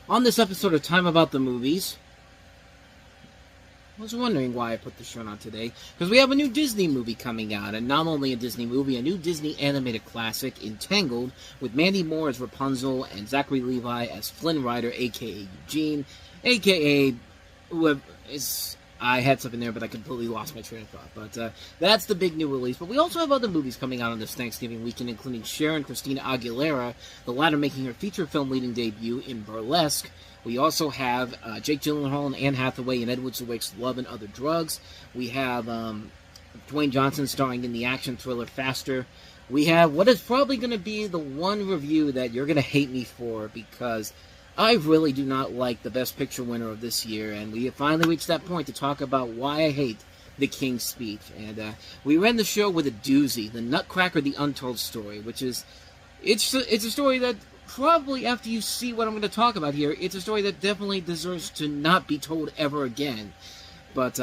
On this episode of Time About the Movies, I was wondering why I put this shirt on today, because we have a new Disney movie coming out, and not only a Disney movie, a new Disney animated classic, Entangled, with Mandy Moore as Rapunzel and Zachary Levi as Flynn Rider, aka Eugene, aka whoever is... I had something there, but I completely lost my train of thought. But that's the big new release. But we also have other movies coming out on this Thanksgiving weekend, including Sharon Christina Aguilera, the latter making her feature film leading debut in Burlesque. We also have Jake Gyllenhaal and Anne Hathaway in Edward Zwick's Love and Other Drugs. We have Dwayne Johnson starring in the action thriller Faster. We have what is probably going to be the one review that you're going to hate me for, because I really do not like the Best Picture winner of this year, and we have finally reached that point to talk about why I hate The King's Speech. And we end the show with a doozy, The Nutcracker, The Untold Story, which is, it's a story that probably, after you see what I'm going to talk about here, it's a story that definitely deserves to not be told ever again. But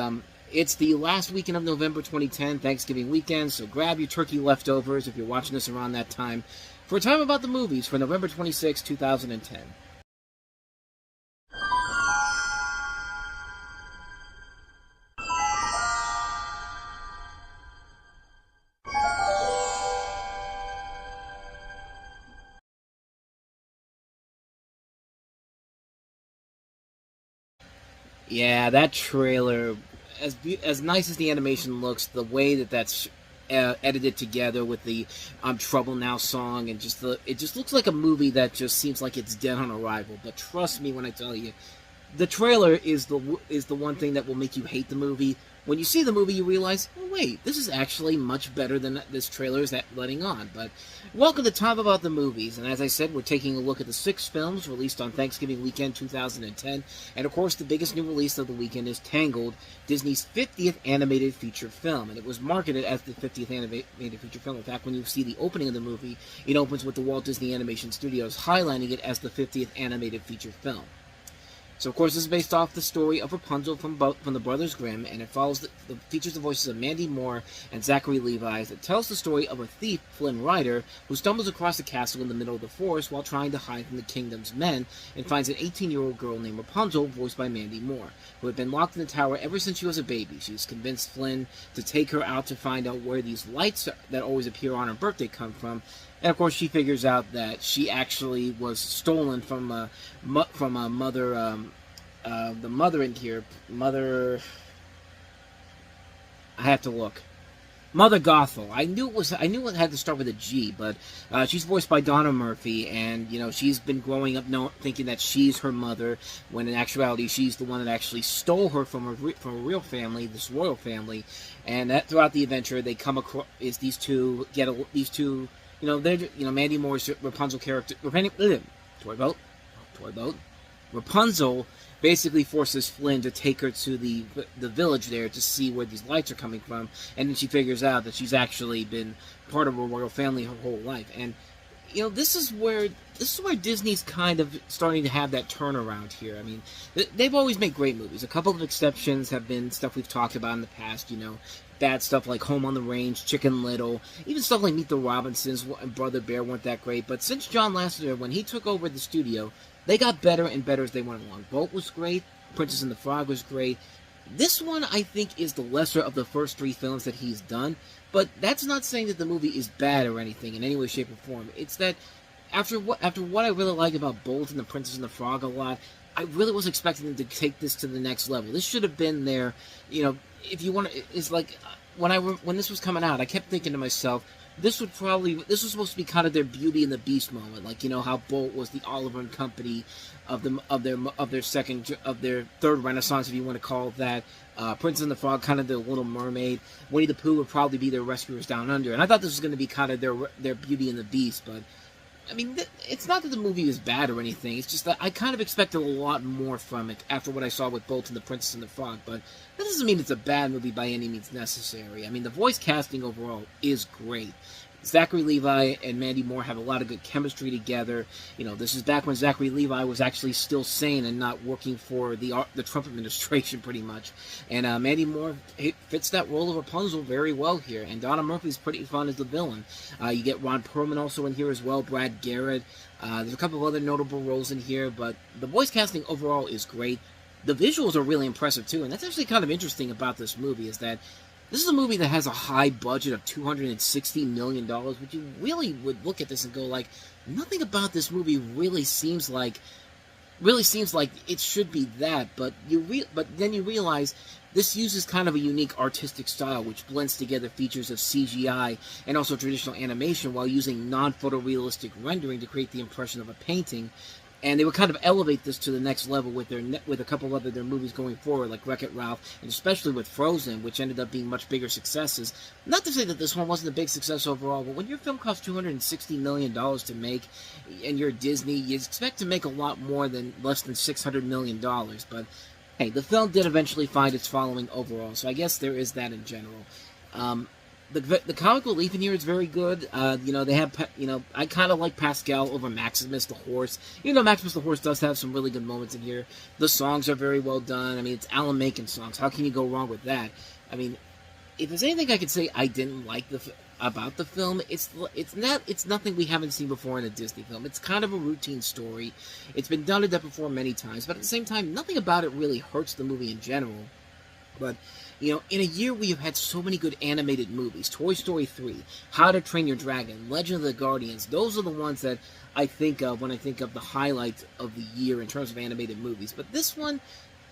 it's the last weekend of November 2010, Thanksgiving weekend, so grab your turkey leftovers if you're watching this around that time for Time About the Movies for November 26, 2010. Yeah, that trailer, as nice as the animation looks, the way that that's edited together with the "I'm Trouble Now" song, and it just looks like a movie that just seems like it's dead on arrival. But trust me when I tell you, the trailer is the one thing that will make you hate the movie. When you see the movie, you realize, oh wait, this is actually much better than this trailer is letting on. But welcome to Time About the Movies, and as I said, we're taking a look at the 6 films released on Thanksgiving weekend 2010, and of course the biggest new release of the weekend is Tangled, Disney's 50th animated feature film, and it was marketed as the 50th animated feature film. In fact, when you see the opening of the movie, it opens with the Walt Disney Animation Studios highlighting it as the 50th animated feature film. So, of course, this is based off the story of Rapunzel from the Brothers Grimm, and it features the voices of Mandy Moore and Zachary Levi. It tells the story of a thief, Flynn Rider, who stumbles across a castle in the middle of the forest while trying to hide from the kingdom's men, and finds an 18-year-old girl named Rapunzel, voiced by Mandy Moore, who had been locked in the tower ever since she was a baby. She's convinced Flynn to take her out to find out where these lights that always appear on her birthday come from. And of course, she figures out that she actually was stolen from a mother. The mother in here, I have to look. Mother Gothel. I knew it had to start with a G, but she's voiced by Donna Murphy, and she's been growing up thinking that she's her mother, when in actuality she's the one that actually stole her from a real family, this royal family. And that throughout the adventure, they come across these two. Mandy Moore's Rapunzel character, toy boat. Rapunzel basically forces Flynn to take her to the village there to see where these lights are coming from, and then she figures out that she's actually been part of a royal family her whole life. And this is where Disney's kind of starting to have that turnaround here. I mean, they've always made great movies. A couple of exceptions have been stuff we've talked about in the past, bad stuff like Home on the Range, Chicken Little, even stuff like Meet the Robinsons and Brother Bear weren't that great. But since John Lasseter, when he took over the studio, they got better and better as they went along. Bolt was great, Princess and the Frog was great. This one, I think, is the lesser of the first 3 films that he's done, but that's not saying that the movie is bad or anything in any way, shape, or form. It's that after what I really like about Bolt and the Princess and the Frog a lot, I really was expecting them to take this to the next level. This should have been their, if you want to, it's like, when this was coming out, I kept thinking to myself, this was supposed to be kind of their Beauty and the Beast moment, like how Bolt was the Oliver and Company of their third Renaissance, if you want to call it that. Princess and the Frog, kind of the Little Mermaid. Winnie the Pooh would probably be their Rescuers Down Under, and I thought this was going to be kind of their Beauty and the Beast. But I mean, it's not that the movie is bad or anything. It's just that I kind of expected a lot more from it after what I saw with Bolt and the Princess and the Frog. But that doesn't mean it's a bad movie by any means necessary. I mean, the voice casting overall is great. Zachary Levi and Mandy Moore have a lot of good chemistry together. This is back when Zachary Levi was actually still sane and not working for the Trump administration, pretty much. And Mandy Moore fits that role of Rapunzel very well here. And Donna Murphy's pretty fun as the villain. You get Ron Perlman also in here as well, Brad Garrett. There's a couple of other notable roles in here, but the voice casting overall is great. The visuals are really impressive, too, and that's actually kind of interesting about this movie, is that this is a movie that has a high budget of $260 million, which you really would look at this and go, like, nothing about this movie really seems like it should be that, but then you realize this uses kind of a unique artistic style, which blends together features of CGI and also traditional animation while using non-photorealistic rendering to create the impression of a painting. And they would kind of elevate this to the next level with a couple of their movies going forward, like Wreck-It Ralph, and especially with Frozen, which ended up being much bigger successes. Not to say that this one wasn't a big success overall, but when your film costs $260 million to make, and you're Disney, you expect to make a lot more than less than $600 million. But hey, the film did eventually find its following overall, so I guess there is that in general. The comic relief in here is very good. They have, I kind of like Pascal over Maximus the Horse. Maximus the Horse does have some really good moments in here. The songs are very well done. I mean, it's Alan Menken songs. How can you go wrong with that? I mean, if there's anything I could say I didn't like about the film, it's nothing we haven't seen before in a Disney film. It's kind of a routine story. It's been done to death before many times, but at the same time, nothing about it really hurts the movie in general. But in a year we have had so many good animated movies, Toy Story 3, How to Train Your Dragon, Legend of the Guardians, those are the ones that I think of when I think of the highlights of the year in terms of animated movies. But this one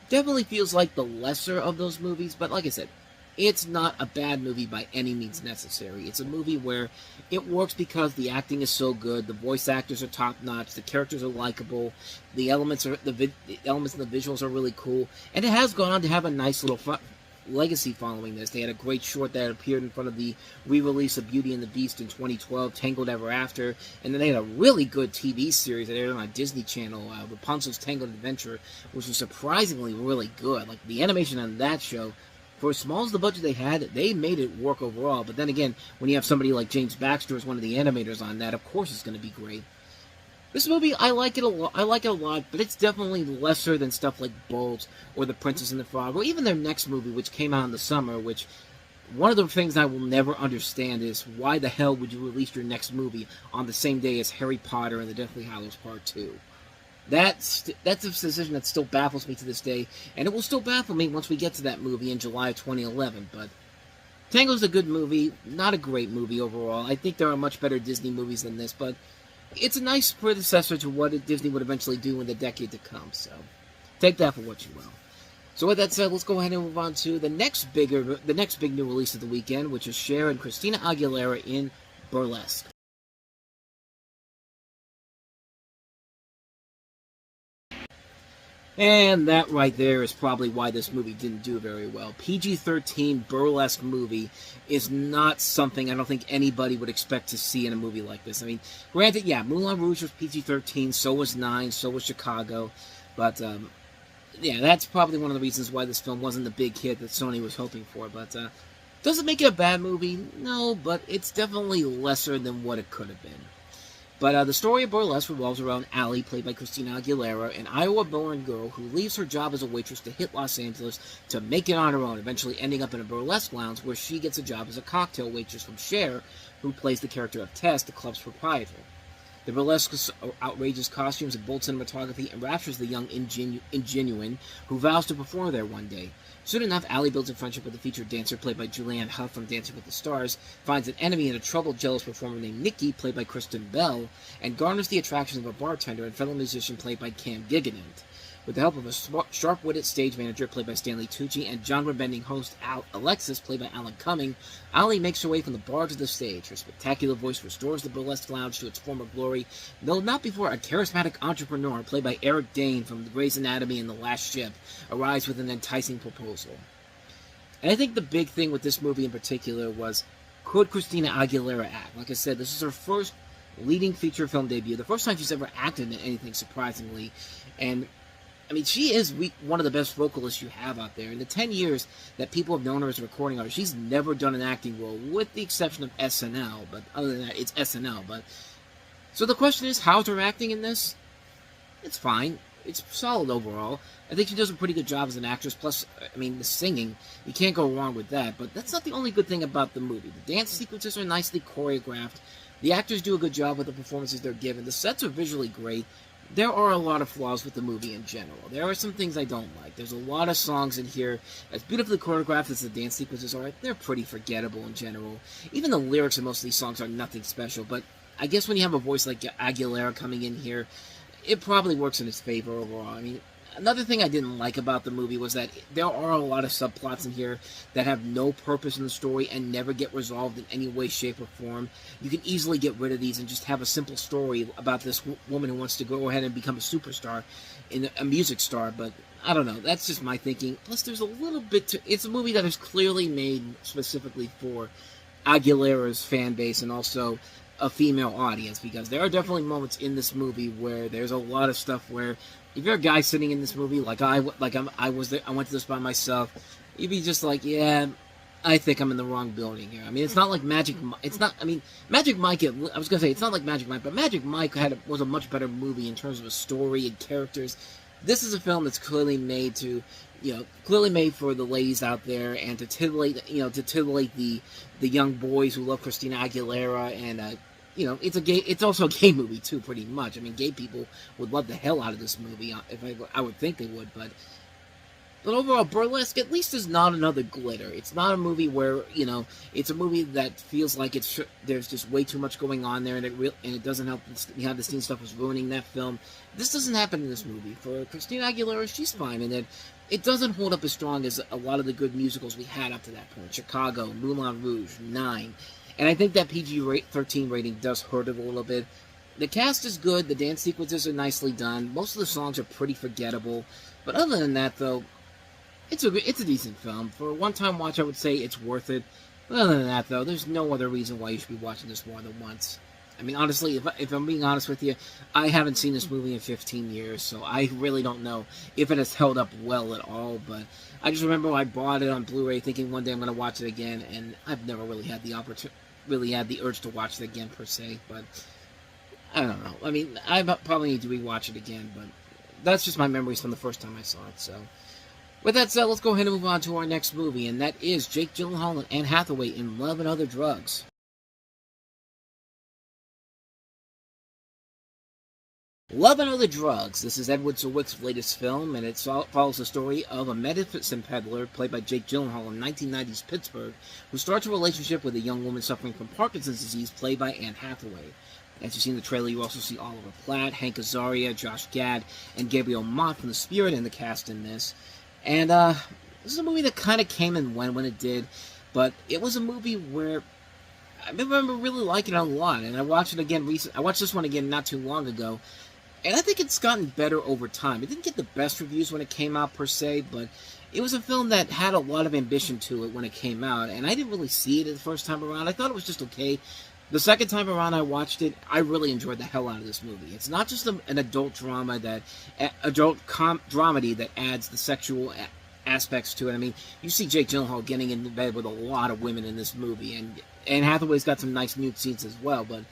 definitely feels like the lesser of those movies, but like I said, it's not a bad movie by any means necessary. It's a movie where it works because the acting is so good, the voice actors are top-notch, the characters are likable, the elements and the visuals are really cool, and it has gone on to have a nice little legacy following this. They had a great short that appeared in front of the re-release of Beauty and the Beast in 2012, Tangled Ever After, and then they had a really good TV series that aired on Disney Channel, Rapunzel's Tangled Adventure, which was surprisingly really good. Like, the animation on that show, for as small as the budget they had, they made it work overall. But then again, when you have somebody like James Baxter as one of the animators on that, of course it's going to be great. This movie, I like it a lot, but it's definitely lesser than stuff like Bolt or The Princess and the Frog, or even their next movie, which came out in the summer, which one of the things I will never understand is why the hell would you release your next movie on the same day as Harry Potter and the Deathly Hallows Part 2? That's a decision that still baffles me to this day, and it will still baffle me once we get to that movie in July of 2011, but Tangled is a good movie, not a great movie overall. I think there are much better Disney movies than this, but it's a nice predecessor to what Disney would eventually do in the decade to come, so take that for what you will. So with that said, let's go ahead and move on to the next big new release of the weekend, which is Cher and Christina Aguilera in Burlesque. And that right there is probably why this movie didn't do very well. PG-13 burlesque movie is not something I don't think anybody would expect to see in a movie like this. I mean, granted, yeah, Moulin Rouge was PG-13, so was Nine, so was Chicago, but yeah, that's probably one of the reasons why this film wasn't the big hit that Sony was hoping for. But does it make it a bad movie? No, but it's definitely lesser than what it could have been. But the story of Burlesque revolves around Allie, played by Christina Aguilera, an Iowa-born girl who leaves her job as a waitress to hit Los Angeles to make it on her own, eventually ending up in a burlesque lounge where she gets a job as a cocktail waitress from Cher, who plays the character of Tess, the club's proprietor. The burlesque's outrageous costumes and bold cinematography enraptures the young ingenuine who vows to perform there one day. Soon enough, Allie builds a friendship with the featured dancer, played by Julianne Hough from Dancing with the Stars, finds an enemy in a troubled, jealous performer named Nikki, played by Kristen Bell, and garners the attractions of a bartender and fellow musician played by Cam Giganant. With the help of a sharp-witted stage manager played by Stanley Tucci and genre-bending host Alexis played by Alan Cumming, Allie makes her way from the bar to the stage. Her spectacular voice restores the burlesque lounge to its former glory, though not before a charismatic entrepreneur played by Eric Dane from Grey's Anatomy and The Last Ship arrives with an enticing proposal. And I think the big thing with this movie in particular was, could Christina Aguilera act? Like I said, this is her first leading feature film debut, the first time she's ever acted in anything, surprisingly, and I mean, she is one of the best vocalists you have out there. In the 10 years that people have known her as a recording artist, she's never done an acting role, with the exception of SNL. But other than that, it's SNL. But so the question is, how's her acting in this? It's fine. It's solid overall. I think she does a pretty good job as an actress. Plus, I mean, the singing, you can't go wrong with that. But that's not the only good thing about the movie. The dance sequences are nicely choreographed. The actors do a good job with the performances they're given. The sets are visually great. There are a lot of flaws with the movie in general. There are some things I don't like. There's a lot of songs in here, as beautifully choreographed as the dance sequences are, they're pretty forgettable in general. Even the lyrics of most of these songs are nothing special, but I guess when you have a voice like Aguilera coming in here, it probably works in its favor overall. I mean, another thing I didn't like about the movie was that there are a lot of subplots in here that have no purpose in the story and never get resolved in any way, shape, or form. You can easily get rid of these and just have a simple story about this woman who wants to go ahead and become a superstar, a music star, but I don't know. That's just my thinking. Plus, there's a little bit to... It's a movie that is clearly made specifically for Aguilera's fan base and also a female audience, because there are definitely moments in this movie where there's a lot of stuff where if you're a guy sitting in this movie I was there, I went to this by myself, you'd be just like, yeah, I think I'm in the wrong building here. I mean, it's not like Magic Mike. It's not. I mean, Magic Mike. I was gonna say it's not like Magic Mike, but Magic Mike was a much better movie in terms of a story and characters. This is a film that's clearly made to, clearly made for the ladies out there and to titillate, the young boys who love Christina Aguilera, and it's also a gay movie too, pretty much. I mean, gay people would love the hell out of this movie. I would think they would, but overall, Burlesque at least is not another Glitter. It's not a movie where it's a movie that feels like there's just way too much going on there, and it doesn't help. Behind the scenes stuff was ruining that film. This doesn't happen in this movie. For Christina Aguilera, she's fine, and it doesn't hold up as strong as a lot of the good musicals we had up to that point. Chicago, Moulin Rouge, 9. And I think that PG-13 rating does hurt it a little bit. The cast is good. The dance sequences are nicely done. Most of the songs are pretty forgettable. But other than that, though, it's a decent film. For a one-time watch, I would say it's worth it. But other than that, though, there's no other reason why you should be watching this more than once. I mean, honestly, if I'm being honest with you, I haven't seen this movie in 15 years, so I really don't know if it has held up well at all, but I just remember I bought it on Blu-ray thinking one day I'm going to watch it again, and I've never really had the urge to watch it again, per se, but I don't know. I mean, I probably need to rewatch it again, but that's just my memories from the first time I saw it, so... With that said, let's go ahead and move on to our next movie, and that is Jake Gyllenhaal and Anne Hathaway in Love and Other Drugs. Love and Other Drugs. This is Edward Zerwick's latest film, and it follows the story of a medicine peddler, played by Jake Gyllenhaal in 1990s Pittsburgh, who starts a relationship with a young woman suffering from Parkinson's disease, played by Anne Hathaway. As you see in the trailer, you also see Oliver Platt, Hank Azaria, Josh Gad, and Gabriel Mott from The Spirit in the cast in this. And this is a movie that kind of came and went when it did, but it was a movie where I remember really liking it a lot, and I watched it again recently. I watched this one again not too long ago, and I think it's gotten better over time. It didn't get the best reviews when it came out, per se, but it was a film that had a lot of ambition to it when it came out, and I didn't really see it the first time around. I thought it was just okay. The second time around I watched it, I really enjoyed the hell out of this movie. It's not just an adult dramedy that adds the sexual aspects to it. I mean, you see Jake Gyllenhaal getting in bed with a lot of women in this movie, and Hathaway's got some nice nude scenes as well, but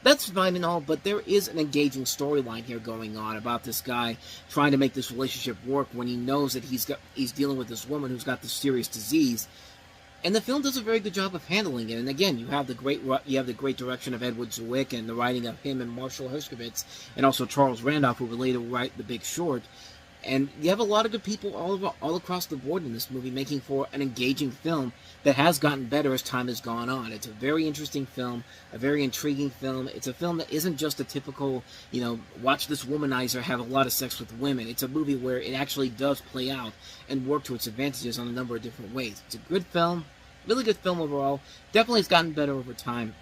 that's fine and all, but there is an engaging storyline here going on about this guy trying to make this relationship work when he knows that he's dealing with this woman who's got this serious disease. And the film does a very good job of handling it. And again, you have the great direction of Edward Zerwick and the writing of him and Marshall Herskovitz, and also Charles Randolph, who would later write The Big Short. And you have a lot of good people all across the board in this movie, making for an engaging film that has gotten better as time has gone on. It's a very interesting film, a very intriguing film. It's a film that isn't just a typical, watch this womanizer have a lot of sex with women. It's a movie where it actually does play out and work to its advantages on a number of different ways. It's a good film, really good film overall. Definitely has gotten better over time.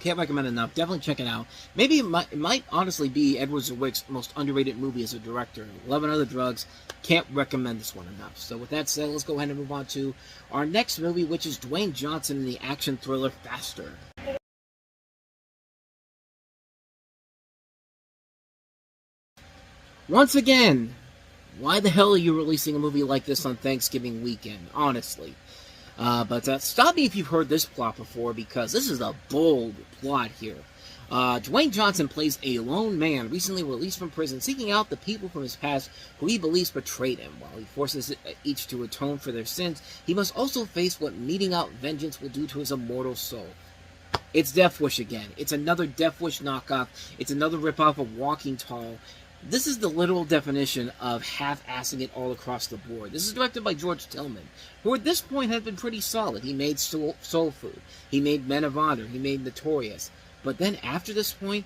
Can't recommend enough. Definitely check it out. Maybe it might honestly be Edward Zerwick's most underrated movie as a director. Love and Other Drugs. Can't recommend this one enough. So with that said, let's go ahead and move on to our next movie, which is Dwayne Johnson in the action thriller Faster. Once again, Why the hell are you releasing a movie like this on Thanksgiving weekend? Honestly. But stop me if you've heard this plot before, because this is a bold plot here. Dwayne Johnson plays a lone man recently released from prison, seeking out the people from his past who he believes betrayed him. While he forces each to atone for their sins, he must also face what meting out vengeance will do to his immortal soul. It's Death Wish again. It's another Death Wish knockoff. It's another ripoff of Walking Tall. This is the literal definition of half-assing it all across the board. This is directed by George Tillman, who at this point had been pretty solid. He made Soul Food. He made Men of Honor. He made Notorious. But then after this point,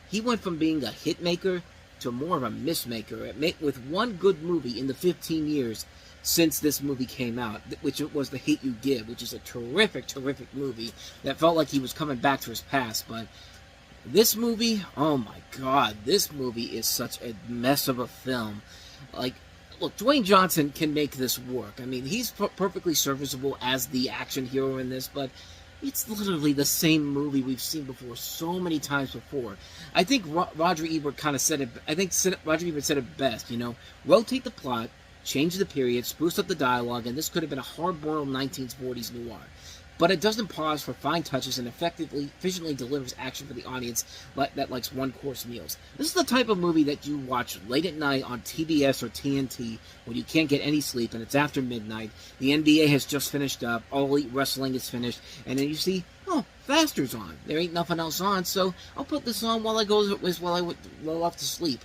he went from being a hit maker to more of a mismaker, with one good movie in the 15 years since this movie came out, which was The Hate U Give, which is a terrific, terrific movie that felt like he was coming back to his past. But this movie, oh my god, this movie is such a mess of a film. Like, look, Dwayne Johnson can make this work. I mean, he's perfectly serviceable as the action hero in this, but it's literally the same movie we've seen before so many times before. I think Roger Ebert kind of said it. I think Roger Ebert said it best. You know, rotate the plot, change the period, spruce up the dialogue, and this could have been a hard-boiled 1940s noir. But it doesn't pause for fine touches and efficiently delivers action for the audience that likes one-course meals. This is the type of movie that you watch late at night on TBS or TNT when you can't get any sleep and it's after midnight. The NBA has just finished up, All Elite Wrestling is finished, and then you see, oh, Faster's on. There ain't nothing else on, so I'll put this on while I go off to sleep.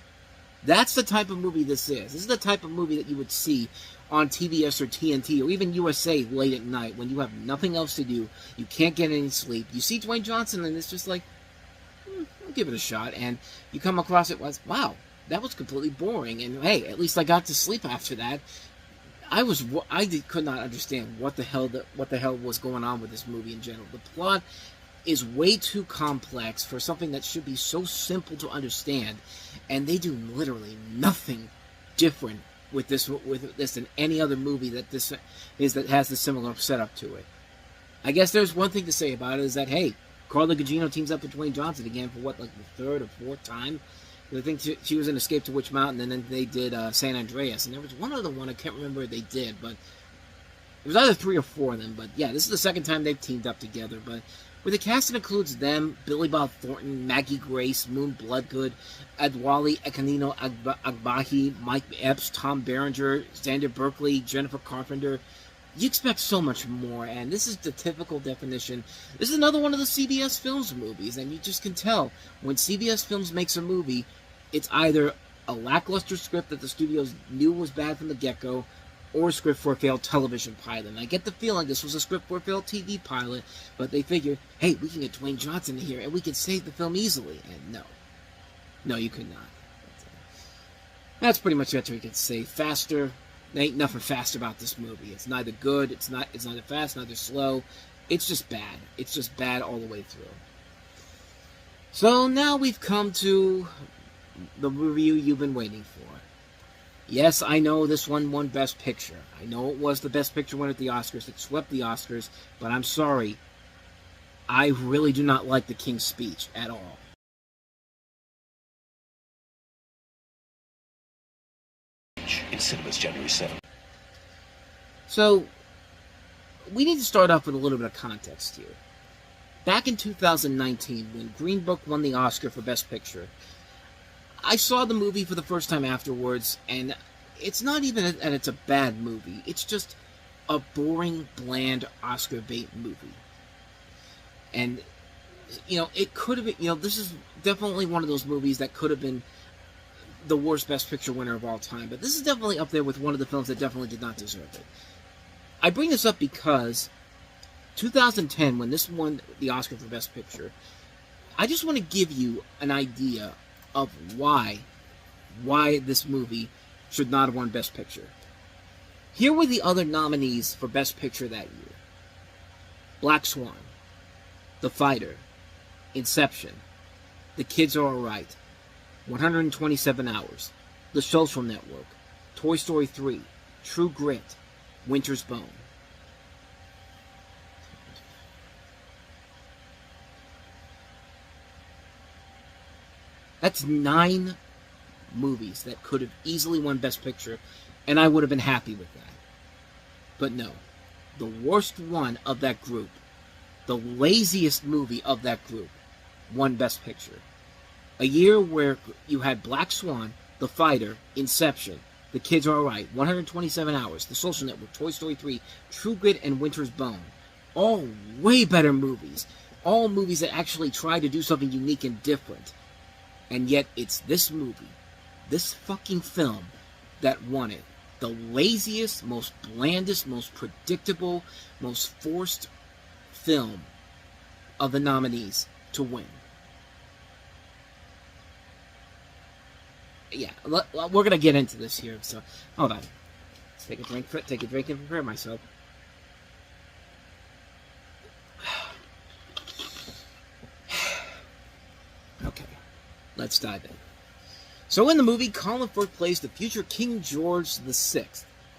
That's the type of movie this is. This is the type of movie that you would see on TBS or TNT or even USA late at night when you have nothing else to do, you can't get any sleep. You see Dwayne Johnson and it's just like, I'll give it a shot. And you come across it as, wow, that was completely boring. And hey, at least I got to sleep after that. I could not understand what the hell was going on with this movie in general. The plot is way too complex for something that should be so simple to understand, and they do literally nothing different with this than any other movie that has the similar setup to it. I guess there's one thing to say about it is that, hey, Carla Gugino teams up with Dwayne Johnson again for what, like the third or fourth time? I think she was in Escape to Witch Mountain, and then they did San Andreas, and there was one other one I can't remember what they did, but it was either 3 or 4 of them. But yeah, this is the second time they've teamed up together. But with a cast that includes them, Billy Bob Thornton, Maggie Grace, Moon Bloodgood, Adwale Ekanino Agbahi, Mike Epps, Tom Berenger, Xander Berkeley, Jennifer Carpenter, you expect so much more, and this is the typical definition. This is another one of the CBS Films movies, and you just can tell when CBS Films makes a movie, it's either a lackluster script that the studios knew was bad from the get-go, or a script for a failed television pilot. And I get the feeling this was a script for a failed TV pilot, but they figured, hey, we can get Dwayne Johnson in here, and we can save the film easily. And no, you could not. That's pretty much what we can say. Faster. There ain't nothing fast about this movie. It's neither good, it's neither fast, neither slow. It's just bad. It's just bad all the way through. So now we've come to the review you've been waiting for. Yes, I know this one won Best Picture. I know it was the Best Picture winner at the Oscars. It swept the Oscars, but I'm sorry. I really do not like The King's Speech at all. In cinemas January 7th. So, we need to start off with a little bit of context here. Back in 2019, when Green Book won the Oscar for Best Picture, I saw the movie for the first time afterwards, and it's not even that it's a bad movie. It's just a boring, bland, Oscar bait movie. And, it could have been, this is definitely one of those movies that could have been the worst Best Picture winner of all time, but this is definitely up there with one of the films that definitely did not deserve it. I bring this up because 2010, when this won the Oscar for Best Picture, I just want to give you an idea of why this movie should not have won Best Picture. Here were the other nominees for Best Picture that year: Black Swan, The Fighter, Inception, The Kids Are Alright, 127 Hours, The Social Network, Toy Story 3, True Grit, Winter's Bone. That's 9 movies that could have easily won Best Picture, and I would have been happy with that. But no. The worst one of that group, the laziest movie of that group, won Best Picture. A year where you had Black Swan, The Fighter, Inception, The Kids Are Alright, 127 Hours, The Social Network, Toy Story 3, True Grit, and Winter's Bone. All way better movies. All movies that actually try to do something unique and different. And yet it's this movie, this fucking film, that won it. The laziest, most blandest, most predictable, most forced film of the nominees to win. Yeah, we're going to get into this here, so hold on. Let's take a drink and prepare myself. Okay, let's dive in. So in the movie, Colin Firth plays the future King George VI,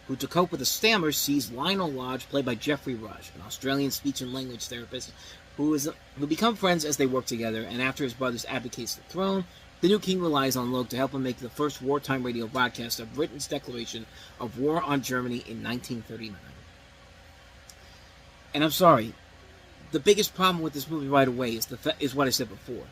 who to cope with a stammer sees Lionel Lodge, played by Jeffrey Rush, an Australian speech and language therapist, who become friends as they work together, and after his brother abdicates the throne, the new king relies on Logue to help him make the first wartime radio broadcast of Britain's declaration of war on Germany in 1939. And I'm sorry, the biggest problem with this movie right away is what I said before.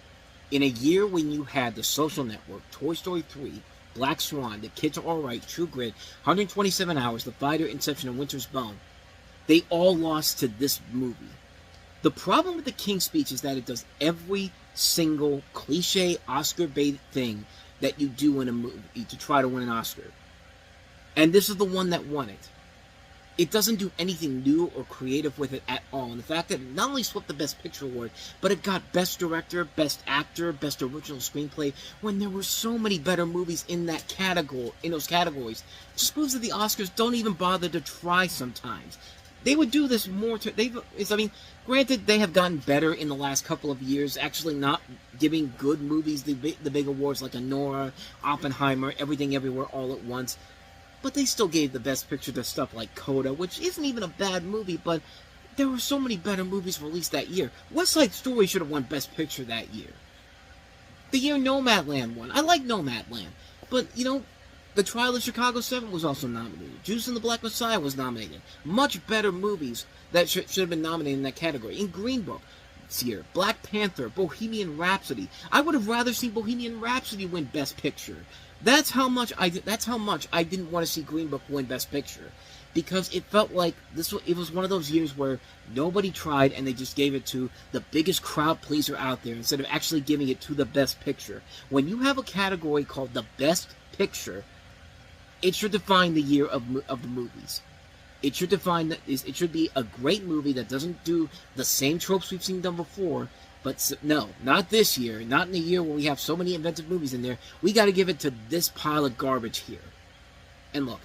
In a year when you had The Social Network, Toy Story 3, Black Swan, The Kids Are Alright, True Grit, 127 Hours, The Fighter, Inception, and Winter's Bone, they all lost to this movie. The problem with The King's Speech is that it does every single cliche Oscar bait thing that you do in a movie to try to win an Oscar. And this is the one that won it. It doesn't do anything new or creative with it at all. And the fact that it not only swept the Best Picture award, but it got Best Director, Best Actor, Best Original Screenplay, when there were so many better movies in that category, in those categories, just proves that the Oscars don't even bother to try sometimes. They would do this more granted, they have gotten better in the last couple of years, actually not giving good movies the big awards like Anora, Oppenheimer, Everything Everywhere All at Once. But they still gave the Best Picture to stuff like Coda, which isn't even a bad movie, but there were so many better movies released that year. West Side Story should have won Best Picture that year. The year Nomadland won. I like Nomadland. But, The Trial of Chicago 7 was also nominated. Judas and the Black Messiah was nominated. Much better movies that should have been nominated in that category. In Green Book this year, Black Panther, Bohemian Rhapsody. I would have rather seen Bohemian Rhapsody win Best Picture. That's how much I didn't want to see Green Book win Best Picture, because it felt like it was one of those years where nobody tried and they just gave it to the biggest crowd pleaser out there instead of actually giving it to the Best Picture. When you have a category called the Best Picture, it should define the year of the movies. It should define that it should be a great movie that doesn't do the same tropes we've seen done before. But no, not this year. Not in a year where we have so many inventive movies in there. We got to give it to this pile of garbage here. And look,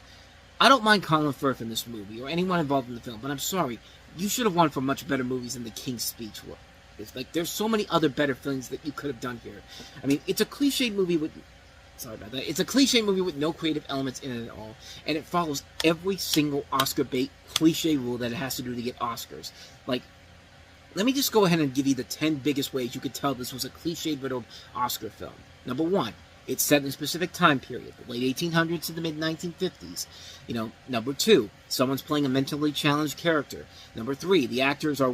I don't mind Colin Firth in this movie or anyone involved in the film, but I'm sorry, you should have won for much better movies than The King's Speech. It's like there's so many other better films that you could have done here. I mean, it's a cliche movie with. Sorry about that. It's a cliche movie with no creative elements in it at all, and it follows every single Oscar bait cliche rule that it has to do to get Oscars. Like, let me just go ahead and give you the 10 biggest ways you could tell this was a cliche-riddled Oscar film. Number 1, it's set in a specific time period, the late 1800s to the mid-1950s. Number 2, someone's playing a mentally challenged character. Number 3, the actors are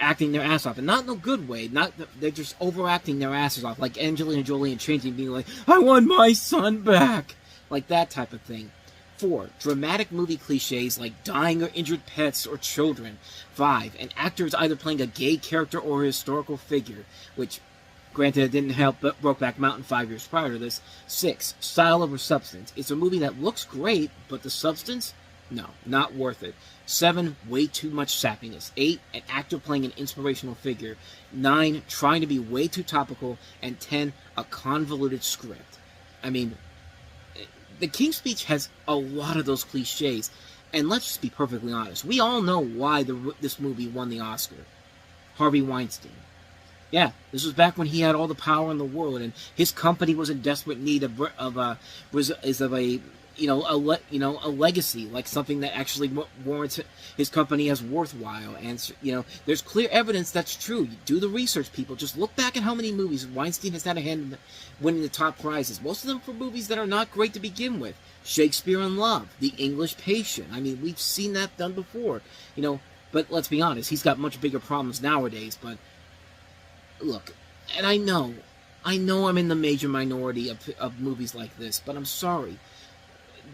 acting their ass off, and not in a good way. They're just overacting their asses off, like Angelina Jolie and Changing, being like, "I want my son back," like that type of thing. 4, dramatic movie cliches like dying or injured pets or children. 5, an actor is either playing a gay character or a historical figure, which, granted, it didn't help but Brokeback Mountain 5 years prior to this. 6, style over substance. It's a movie that looks great, but the substance? No, not worth it. 7, way too much sappiness. 8, an actor playing an inspirational figure. 9, trying to be way too topical. And 10, a convoluted script. I mean, The King's Speech has a lot of those cliches, and let's just be perfectly honest. We all know why this movie won the Oscar. Harvey Weinstein. Yeah, this was back when he had all the power in the world, and his company was in desperate need of a a legacy, like something that actually warrants his company as worthwhile. And there's clear evidence that's true. You do the research, people. Just look back at how many movies Weinstein has had a hand in winning the top prizes. Most of them for movies that are not great to begin with. Shakespeare in Love, The English Patient. I mean, we've seen that done before. But let's be honest, he's got much bigger problems nowadays. But look, and I know I'm in the major minority of movies like this, but I'm sorry.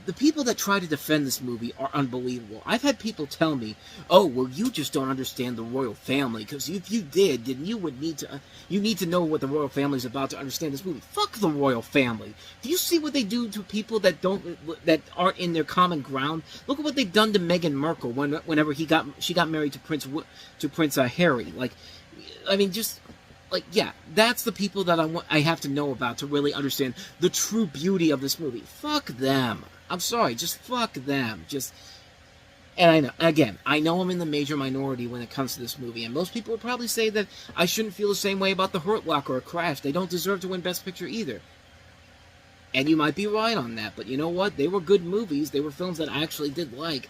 The people that try to defend this movie are unbelievable. I've had people tell me, "Oh, well, you just don't understand the royal family, because if you did, then you need to know what the royal family is about to understand this movie." Fuck the royal family. Do you see what they do to people that aren't in their common ground? Look at what they've done to Meghan Markle whenever she got married to Prince Harry. Yeah, that's the people that I have to know about to really understand the true beauty of this movie. Fuck them. I'm sorry, just fuck them. And I know I'm in the major minority when it comes to this movie, and most people would probably say that I shouldn't feel the same way about The Hurt Locker or Crash. They don't deserve to win Best Picture either. And you might be right on that, but you know what? They were good movies. They were films that I actually did like.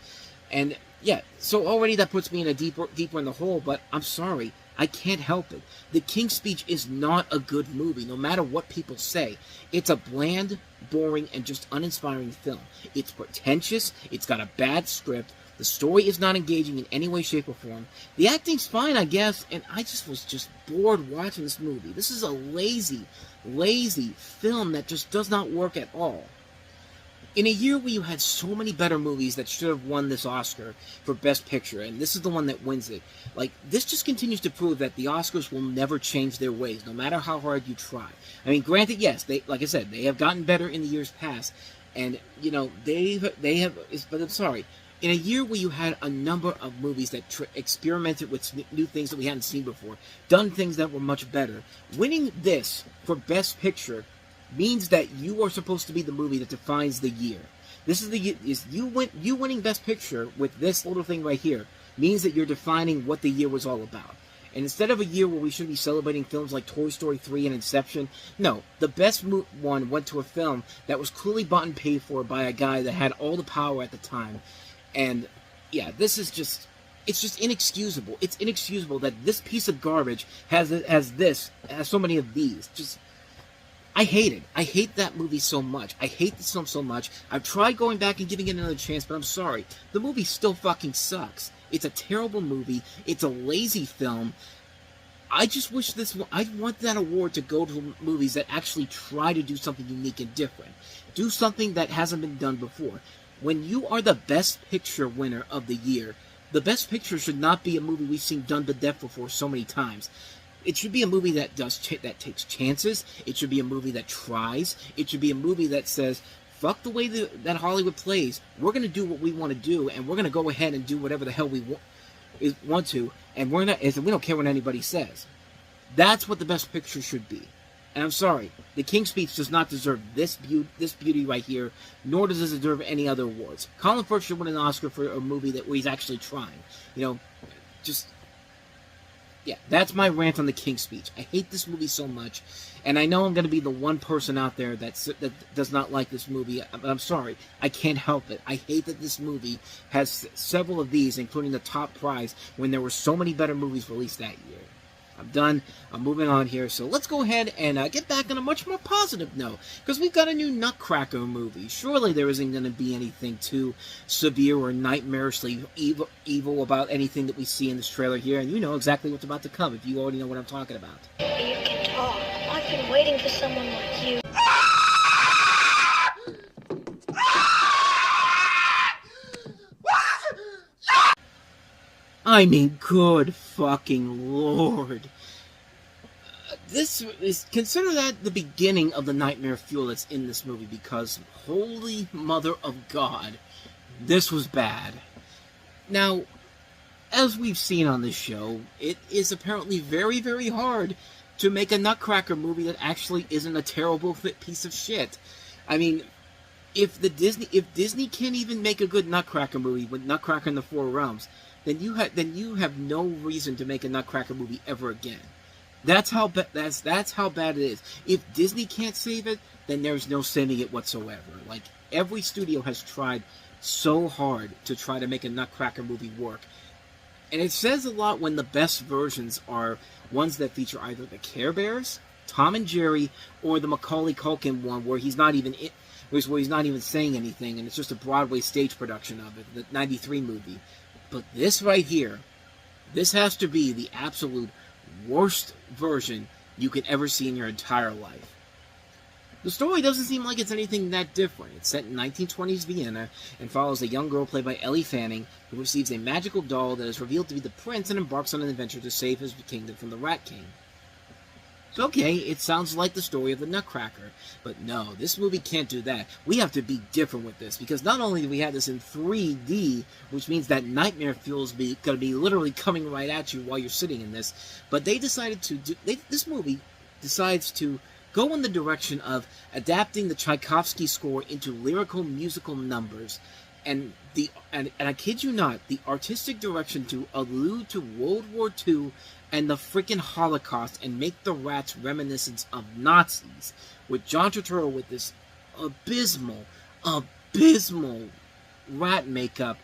And yeah, so already that puts me in a deeper in the hole, but I'm sorry. I can't help it. The King's Speech is not a good movie, no matter what people say. It's a bland, boring, and just uninspiring film. It's pretentious, it's got a bad script, the story is not engaging in any way, shape, or form. The acting's fine, I guess, and I was bored watching this movie. This is a lazy film that just does not work at all. In a year where you had so many better movies that should have won this Oscar for Best Picture, and this is the one that wins it, this just continues to prove that the Oscars will never change their ways, no matter how hard you try. I mean, granted, yes, like I said, they have gotten better in the years past, and, they have, but I'm sorry, in a year where you had a number of movies that experimented with new things that we hadn't seen before, done things that were much better, winning this for Best Picture means that you are supposed to be the movie that defines the year. This is you winning Best Picture with this little thing right here means that you're defining what the year was all about. And instead of a year where we should be celebrating films like Toy Story 3 and Inception, no, the best one went to a film that was clearly bought and paid for by a guy that had all the power at the time. And yeah, it's just inexcusable. It's inexcusable that this piece of garbage has so many of these. I hate it. I hate that movie so much. I hate this film so much. I've tried going back and giving it another chance, but I'm sorry. The movie still fucking sucks. It's a terrible movie. It's a lazy film. I just wish I want that award to go to movies that actually try to do something unique and different. Do something that hasn't been done before. When you are the Best Picture winner of the year, the Best Picture should not be a movie we've seen done to death before so many times. It should be a movie that takes chances. It should be a movie that tries. It should be a movie that says, fuck the way that Hollywood plays. We're going to do what we want to do, and we're going to go ahead and do whatever the hell we want to, and we don't care what anybody says. That's what the Best Picture should be. And I'm sorry, The King's Speech does not deserve this beauty right here, nor does it deserve any other awards. Colin Firth should win an Oscar for a movie where he's actually trying. Yeah, that's my rant on The King's Speech. I hate this movie so much, and I know I'm going to be the one person out there that does not like this movie, but I'm sorry. I can't help it. I hate that this movie has several of these, including the top prize, when there were so many better movies released that year. I'm done. I'm moving on here. So let's go ahead and get back on a much more positive note, because we've got a new Nutcracker movie. Surely there isn't going to be anything too severe or nightmarishly evil about anything that we see in this trailer here, and you know exactly what's about to come if you already know what I'm talking about. You can talk. I've been waiting for someone like you. I mean, good fucking lord. Consider that the beginning of the nightmare fuel that's in this movie, because holy mother of God, this was bad. Now, as we've seen on this show, it is apparently very, very hard to make a Nutcracker movie that actually isn't a terrible piece of shit. I mean, if Disney can't even make a good Nutcracker movie with Nutcracker in the Four Realms, then you have no reason to make a Nutcracker movie ever again. That's how that's how bad it is. If Disney can't save it, then there's no saving it whatsoever. Like, every studio has tried so hard to try to make a Nutcracker movie work. And it says a lot when the best versions are ones that feature either the Care Bears, Tom and Jerry, or the Macaulay Culkin one where he's not even saying anything, and it's just a Broadway stage production of it, the '93 movie. But this right here, this has to be the absolute worst version you could ever see in your entire life. The story doesn't seem like it's anything that different. It's set in 1920s Vienna and follows a young girl played by Ellie Fanning who receives a magical doll that is revealed to be the prince and embarks on an adventure to save his kingdom from the Rat King. So, okay, it sounds like the story of the Nutcracker, but no, this movie can't do that. We have to be different with this, because not only do we have this in 3D, which means that nightmare feels going to be literally coming right at you while you're sitting in this, but they decided to do, this movie decides to go in the direction of adapting the Tchaikovsky score into lyrical musical numbers, and I kid you not, the artistic direction to allude to World War II and the freaking Holocaust and make the rats reminiscent of Nazis, with John Turturro with this abysmal rat makeup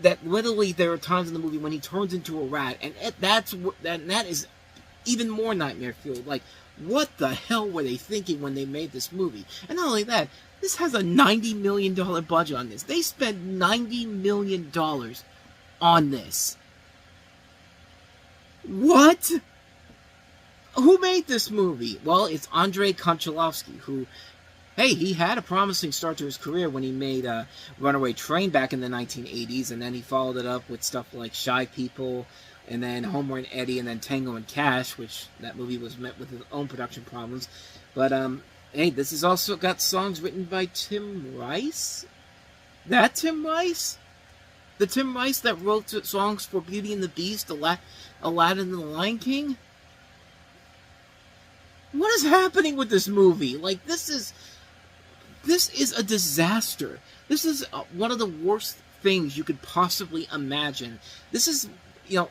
that literally there are times in the movie when he turns into a rat, and that is even more nightmare fueled. Like, what the hell were they thinking when they made this movie? And not only that, this has a $90 million budget on this. They spent $90 million on this. What? Who made this movie? Well, it's Andrei Konchalovsky, who, hey, he had a promising start to his career when he made Runaway Train back in the 1980s, and then he followed it up with stuff like Shy People, and then Homer and Eddie, and then Tango and Cash, which that movie was met with its own production problems. But, hey, this has also got songs written by Tim Rice? That Tim Rice? The Tim Rice that wrote songs for Beauty and the Beast, Aladdin and the Lion King? What is happening with this movie? Like, this is a disaster. This is one of the worst things you could possibly imagine. This is, you know,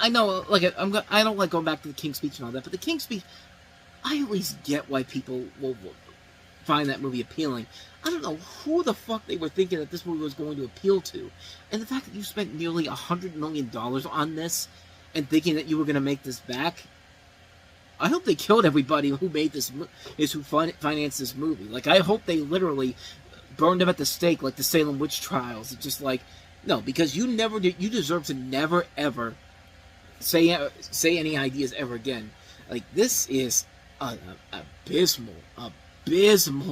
I know, like, I don't like going back to the King's Speech and all that, but the King's Speech, I at least get why people will find that movie appealing. I don't know who the fuck they were thinking that this movie was going to appeal to. And the fact that you spent nearly $100 million on this and thinking that you were going to make this back, I hope they killed everybody who made this, who financed this movie. Like, I hope they literally burned them at the stake like the Salem witch trials. It's just like, no, because you deserve to never, ever say any ideas ever again. Like, this is an abysmal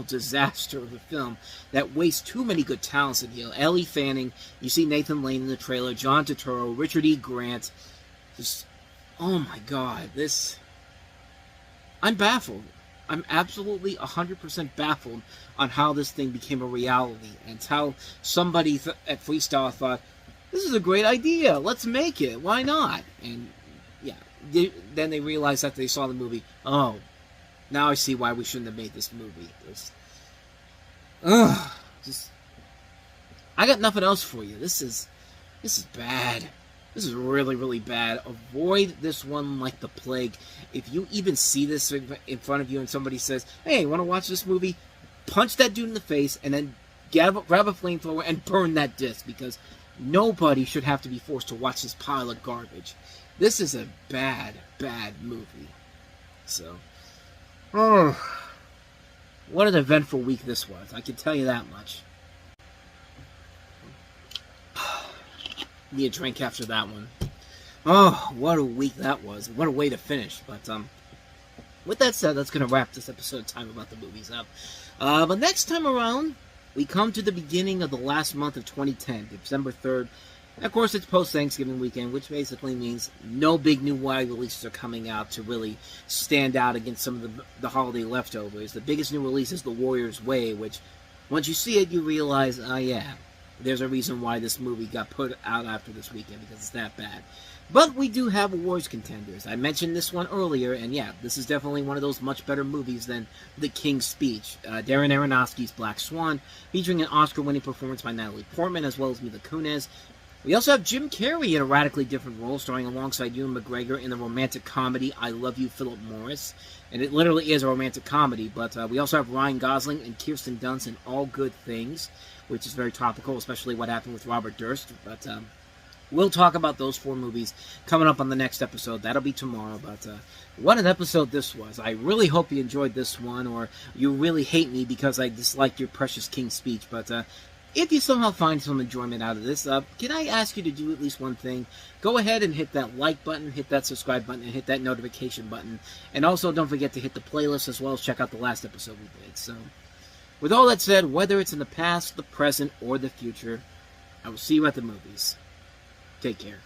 disaster of a film that wastes too many good talents in here. Ellie Fanning, you see Nathan Lane in the trailer, John Turturro, Richard E. Grant. Just, oh my god, this... I'm baffled. I'm absolutely 100% baffled on how this thing became a reality, and how somebody at Freestyle thought, this is a great idea, let's make it, why not? And yeah, then they realized after they saw the movie, oh, now I see why we shouldn't have made this movie. I got nothing else for you. This is bad. This is really, really bad. Avoid this one like the plague. If you even see this in front of you and somebody says, hey, want to watch this movie? Punch that dude in the face and then grab a flamethrower and burn that disc, because nobody should have to be forced to watch this pile of garbage. This is a bad, bad movie. So, what an eventful week this was. I can tell you that much. Need a drink after that one. Oh, what a week that was. What a way to finish. But, with that said, that's going to wrap this episode of Time About the Movies up. But next time around, we come to the beginning of the last month of 2010, December 3rd. And of course, it's post-Thanksgiving weekend, which basically means no big new wide releases are coming out to really stand out against some of the holiday leftovers. The biggest new release is The Warrior's Way, which, once you see it, you realize, yeah, there's a reason why this movie got put out after this weekend, because it's that bad. But we do have awards contenders. I mentioned this one earlier, and yeah, this is definitely one of those much better movies than The King's Speech. Darren Aronofsky's Black Swan, featuring an Oscar-winning performance by Natalie Portman, as well as Mila Kunis. We also have Jim Carrey in a radically different role, starring alongside Ewan McGregor in the romantic comedy I Love You, Philip Morris. And it literally is a romantic comedy, but we also have Ryan Gosling and Kirsten Dunst in All Good Things, which is very topical, especially what happened with Robert Durst. But we'll talk about those 4 movies coming up on the next episode. That'll be tomorrow, but what an episode this was. I really hope you enjoyed this one, or you really hate me because I disliked your Precious King speech, but if you somehow find some enjoyment out of this, can I ask you to do at least one thing? Go ahead and hit that like button, hit that subscribe button, and hit that notification button. And also, don't forget to hit the playlist as well as check out the last episode we did. So, with all that said, whether it's in the past, the present, or the future, I will see you at the movies. Take care.